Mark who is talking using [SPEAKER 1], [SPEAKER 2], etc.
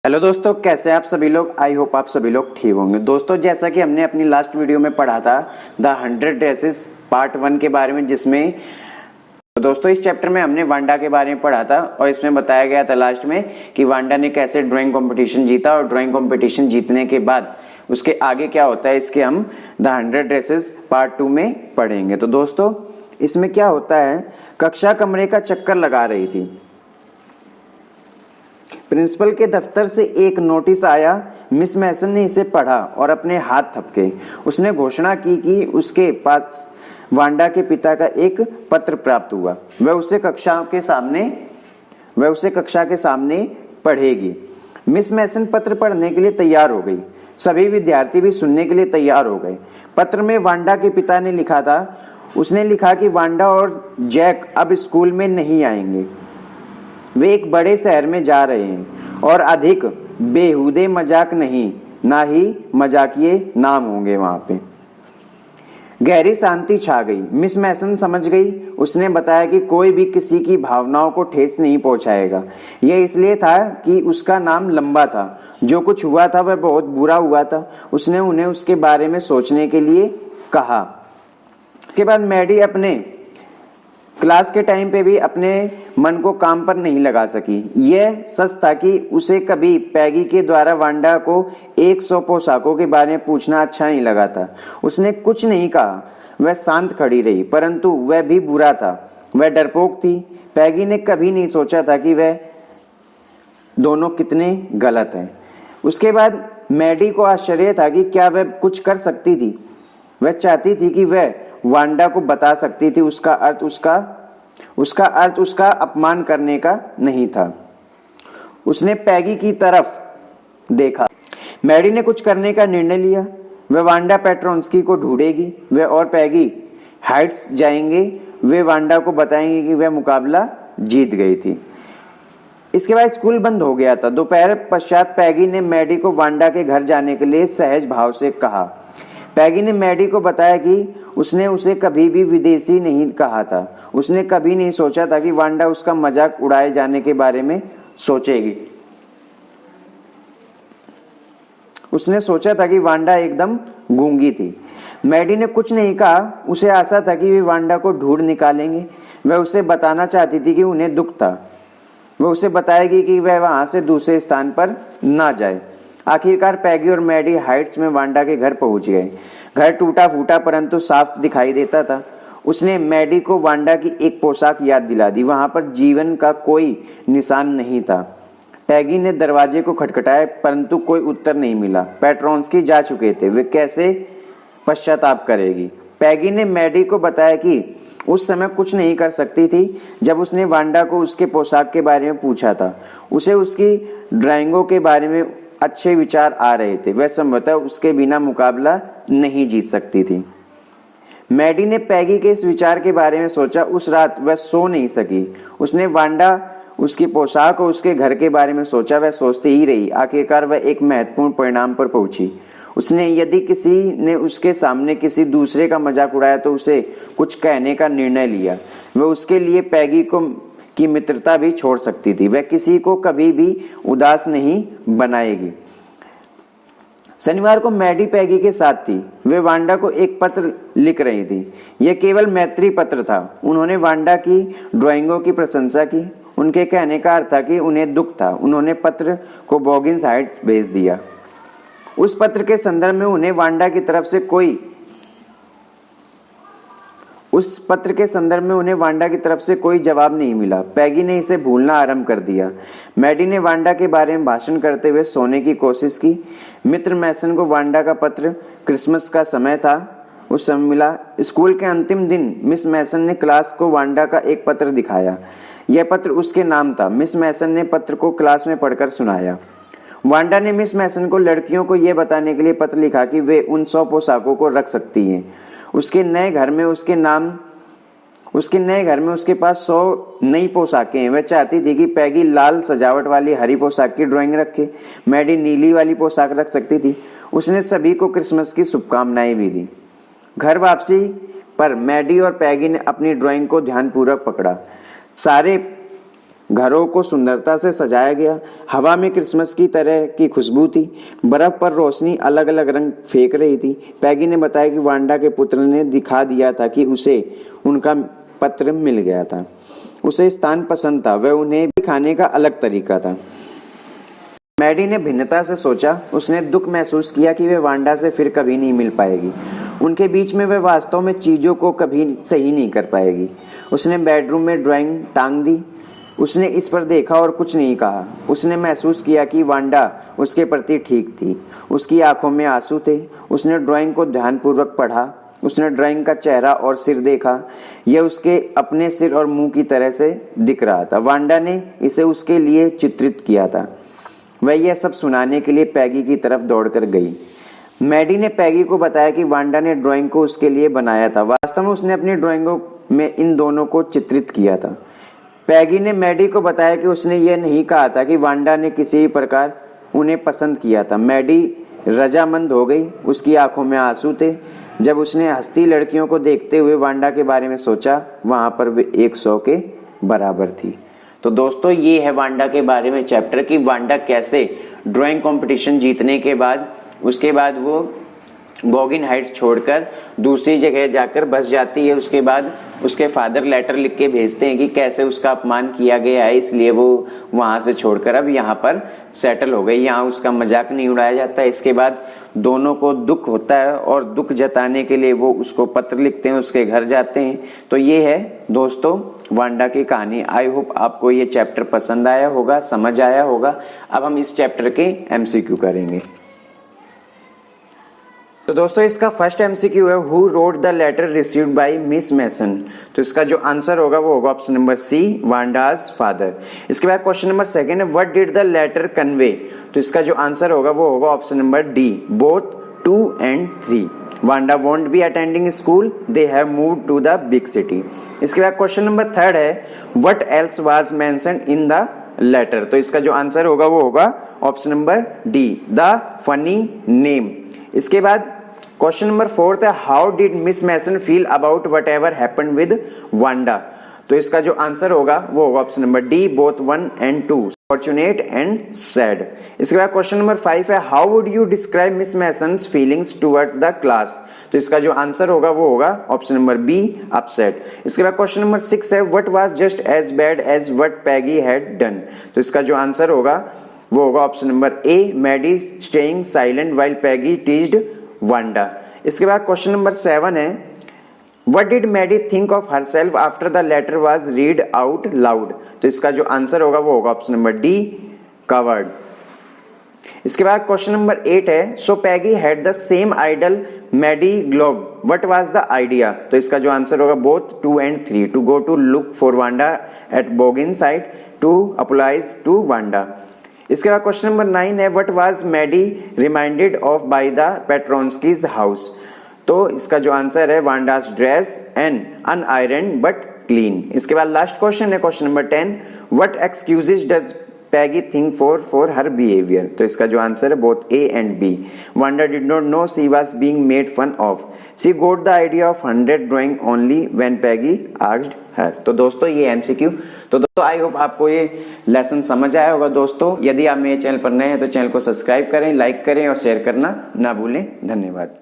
[SPEAKER 1] Hello दोस्तों, कैसे हैं आप सभी लोग। आई होप आप सभी लोग ठीक होंगे। दोस्तों, जैसा कि हमने अपनी लास्ट वीडियो में पढ़ा था द 100 ड्रेसेस पार्ट 1 के बारे में, जिसमें दोस्तों इस चैप्टर में हमने वांडा के बारे में पढ़ा था और इसमें बताया गया था लास्ट में कि वांडा ने कैसे ड्राइंग कंपटीशन जीता और ड्राइंग कंपटीशन जीतने के बाद उसके आगे क्या होता है, इसके हम द 100 ड्रेसेस पार्ट 2 में पढ़ेंगे। तो दोस्तों इसमें क्या होता है, कक्षा कमरे का चक्कर लगा रही थी। प्रिंसिपल के दफ्तर से एक नोटिस आया। मिस मैसन ने इसे पढ़ा और अपने हाथ थपके। उसने घोषणा की कि उसके पास वांडा के पिता का एक पत्र प्राप्त हुआ। वह उसे कक्षा के सामने पढ़ेगी। मिस मैसन पत्र पढ़ने के लिए तैयार हो गई। सभी विद्यार्थी भी सुनने के लिए तैयार हो गए। पत्र में वांडा के पिता ने लिखा था। उसने लिखा कि वांडा और जैक अब स्कूल में नहीं आएंगे। वे एक बड़े शहर में जा रहे हैं और अधिक बेहुदे मजाक नहीं, ना ही मजाकिये नाम होंगे वहां पे। गहरी शांति छा गई। मिस मैसन समझ गई। उसने बताया कि कोई भी किसी की भावनाओं को ठेस नहीं पहुंचाएगा। यह इसलिए था कि उसका नाम लंबा था। जो कुछ हुआ था वह बहुत बुरा हुआ था। उसने उन्हें उसके बारे में सोचने के लिए कहा। उसके बाद मैडी अपने क्लास के टाइम पे भी अपने मन को काम पर नहीं लगा सकी। यह सच था कि उसे कभी पैगी के द्वारा वांडा को 100 पोशाकों के बारे में पूछना अच्छा नहीं लगा था। उसने कुछ नहीं कहा। वह शांत खड़ी रही, परंतु वह भी बुरा था। वह डरपोक थी। पैगी ने कभी नहीं सोचा था कि वह दोनों कितने गलत हैं। उसके बाद मैडी को आश्चर्य था कि क्या वह कुछ कर सकती थी। वह चाहती थी कि वह वांडा को बता सकती थी उसका अर्थ उसका अपमान करने का नहीं था। उसने पैगी की तरफ देखा। मैडी ने कुछ करने का निर्णय लिया। वह वांडा पेट्रोन्स्की को ढूंढेगी। वह और पैगी हाइट्स जाएंगे। वे वांडा को बताएंगे कि वह मुकाबला जीत गई थी। इसके बाद स्कूल बंद हो गया था। दोपहर पश्चात पैगी ने मैडी को वांडा के घर जाने के लिए सहज भाव से कहा। पैगी ने मैडी को बताया कि उसने उसे कभी भी विदेशी नहीं कहा था। उसने कभी नहीं सोचा था कि वांडा उसका मजाक उड़ाए जाने के बारे में सोचेगी। उसने सोचा था कि वांडा एकदम गूंगी थी। मैडी ने कुछ नहीं कहा। उसे आशा था कि वे वांडा को ढूंढ निकालेंगे। वह उसे बताना चाहती थी कि उन्हें दुख था। वह उसे बताएगी कि वह वहां से दूसरे स्थान पर ना जाए। आखिरकार पैगी और मैडी हाइट्स में वांडा के घर पहुंच गए। घर टूटा फूटा परंतु साफ दिखाई देता था। उसने मैडी को वांडा की एक पोशाक याद दिला दी। वहां पर जीवन का कोई निशान नहीं था। पैगी ने दरवाजे को खटखटाया, परंतु कोई उत्तर नहीं मिला। पेट्रोन्स्की जा चुके थे। वे कैसे पश्चाताप करेगी। पैगी ने मैडी को बताया कि उस समय कुछ नहीं कर सकती थी। जब उसने वांडा को उसके पोशाक के बारे में पूछा था, उसे उसकी ड्राइंगों के बारे में अच्छे विचार आ रहे थे। वह संभवतः उसके बिना मुकाबला नहीं जीत सकती थी। मैडी ने पैगी के इस विचार के बारे में सोचा। उस रात वह सो नहीं सकी। उसने वांडा, उसकी पोशाक और उसके घर के बारे में सोचा। वह सोचती ही रही। आखिरकार वह एक महत्वपूर्ण परिणाम पर पहुंची। उसने यदि किसी ने उसके सामने किसी दूसरे का मजाक उड़ाया तो उसे कुछ कहने का निर्णय लिया। वह उसके लिए पैगी की मित्रता भी छोड़ सकती थी। वह किसी को कभी भी उदास नहीं बनाएगी। शनिवार को मैडी पैगी के साथ थी। वे वांडा को एक पत्र लिख रही थी। यह केवल मैत्री पत्र था। उन्होंने वांडा की ड्राइंगों की प्रशंसा की। उनके कहने का अर्थ था कि उन्हें दुख था। उन्होंने पत्र को बॉगिंस हाइट्स भेज दिया। उस पत्र के संदर्भ में उन्हें वांडा की तरफ से कोई जवाब नहीं मिला। पैगी ने इसे भूलना आरंभ कर दिया। मैडी ने वांडा के बारे में भाषण करते हुए सोने की कोशिश की। मित्र मैसन को वांडा का पत्र क्रिसमस का समय था, उस समय मिला। स्कूल के अंतिम दिन मिस मैसन ने क्लास को वांडा का एक पत्र दिखाया। यह पत्र उसके नाम था। मिस मैसन ने पत्र को क्लास में पढ़कर सुनाया। वांडा ने मिस मैसन को लड़कियों को यह बताने के लिए पत्र लिखा कि वे उन 100 पोशाकों को रख सकती हैं। उसके नए घर में उसके पास 100 नई पोशाकें हैं। वह चाहती थी कि पैगी लाल सजावट वाली हरी पोशाक की ड्राइंग रखे। मैडी नीली वाली पोशाक रख सकती थी। उसने सभी को क्रिसमस की शुभकामनाएं भी दी। घर वापसी पर मैडी और पैगी ने अपनी ड्राइंग को ध्यानपूर्वक पकड़ा। सारे घरों को सुंदरता से सजाया गया। हवा में क्रिसमस की तरह की खुशबू थी। बर्फ पर रोशनी अलग अलग रंग फेंक रही थी। पैगी ने बताया कि वांडा के पुत्र ने दिखा दिया था कि उसे उनका पत्र मिल गया था। उसे स्थान पसंद था, वह उन्हें भी खाने का अलग तरीका था। मैडी ने भिन्नता से सोचा। उसने दुख महसूस किया कि वह वांडा से फिर कभी नहीं मिल पाएगी। उनके बीच में वह वास्तव में चीजों को कभी सही नहीं कर पाएगी। उसने बेडरूम में ड्राइंग टांग दी। उसने इस पर देखा और कुछ नहीं कहा। उसने महसूस किया कि वांडा उसके प्रति ठीक थी। उसकी आंखों में आंसू थे। उसने ड्राइंग को ध्यानपूर्वक पढ़ा। उसने ड्राइंग का चेहरा और सिर देखा। यह उसके अपने सिर और मुंह की तरह से दिख रहा था। वांडा ने इसे उसके लिए चित्रित किया था। वह यह सब सुनाने के लिए पैगी की तरफ दौड़कर गई। मैडी ने पैगी को बताया कि वांडा ने ड्राइंग को उसके लिए बनाया था। वास्तव में उसने अपनी ड्राइंगों में इन दोनों को चित्रित किया था। पैगी ने मैडी को बताया कि उसने यह नहीं कहा था कि वांडा ने किसी भी प्रकार उन्हें पसंद किया था। मैडी रजामंद हो गई। उसकी आंखों में आंसू थे। जब उसने हंसती लड़कियों को देखते हुए वांडा के बारे में सोचा, वहां पर वे 100 के बराबर थी। तो दोस्तों, ये है वांडा के बारे में चैप्टर कि वांडा कैसे ड्राइंग कंपटीशन जीतने के बाद उसके बाद वो बॉगिन हाइट्स छोड़कर दूसरी जगह जाकर बस जाती है। उसके बाद उसके फादर लेटर लिख के भेजते हैं कि कैसे उसका अपमान किया गया है, इसलिए वो वहां से छोड़कर अब यहाँ पर सेटल हो गई। यहाँ उसका मजाक नहीं उड़ाया जाता है। इसके बाद दोनों को दुख होता है और दुख जताने के लिए वो उसको पत्र लिखते हैं, उसके घर जाते हैं। तो ये है दोस्तों वांडा की कहानी। आई होप आपको ये चैप्टर पसंद आया होगा, समझ आया होगा। अब हम इस चैप्टर के MCQ करेंगे। तो दोस्तों, इसका फर्स्ट MCQ है, who wrote the letter received by Miss Mason. तो इसका जो आंसर होगा वो होगा option number C, Wanda's father. इसके बाद क्वेश्चन नंबर सेकंड है, what did the letter convey. तो इसका जो आंसर होगा वो होगा option number D, both 2 and 3। Wanda won't be attending school, they have moved to the big city. इसके बाद क्वेश्चन नंबर थर्ड है, what else was mentioned in the letter. तो इसका जो आंसर होगा वो होगा option number D, the funny name. इसके बाद क्वेश्चन नंबर फोर्थ है, how did Miss Mason feel about whatever happened with Wanda. तो इसका जो आंसर होगा वो होगा option number D, both 1 and 2, fortunate and sad. इसके बाद क्वेश्चन नंबर 5 है, how would you describe Miss Mason's feelings towards the class. तो इसका जो आंसर होगा वो होगा ऑप्शन नंबर बी, अपसेट। इसके बाद क्वेश्चन नंबर 6 है, what was just as bad as what Peggy had done. तो इसका जो आंसर होगा वो होगा option number A, Maddie staying silent while Peggy teased Wanda. इसके बाद क्वेश्चन नंबर 7 है, what did Maddie think of herself after the letter was read out loud. तो इसका जो आंसर होगा वो होगा ऑप्शन नंबर डी, कवर्ड। इसके बाद क्वेश्चन नंबर 8 है, so Peggy had the same idol Maddie glove, what was the idea. तो इसका जो आंसर होगा both 2 and 3, to go to look for Wanda at Boggin side, to apologise to Wanda. इसके बाद question number 9 है, what was Maddie reminded of by the Petronskis house. तो इसका जो आंसर है Wanda's dress and unironed but clean. इसके बाद last question है question number 10, what excuses does Peggy think for her behaviour. तो इसका जो आंसर है both A and B, Wanda did not know she was being made fun of, she got the idea of 100 drawing only when Peggy asked her. तो दोस्तों ये MCQ। तो दोस्तों I hope आपको ये लेसन समझ आया होगा। दोस्तों यदि आप मेरे चैनल पर नए हैं तो चैनल को सब्सक्राइब करें, लाइक करें और शेयर करना ना भूलें। धन्यवाद।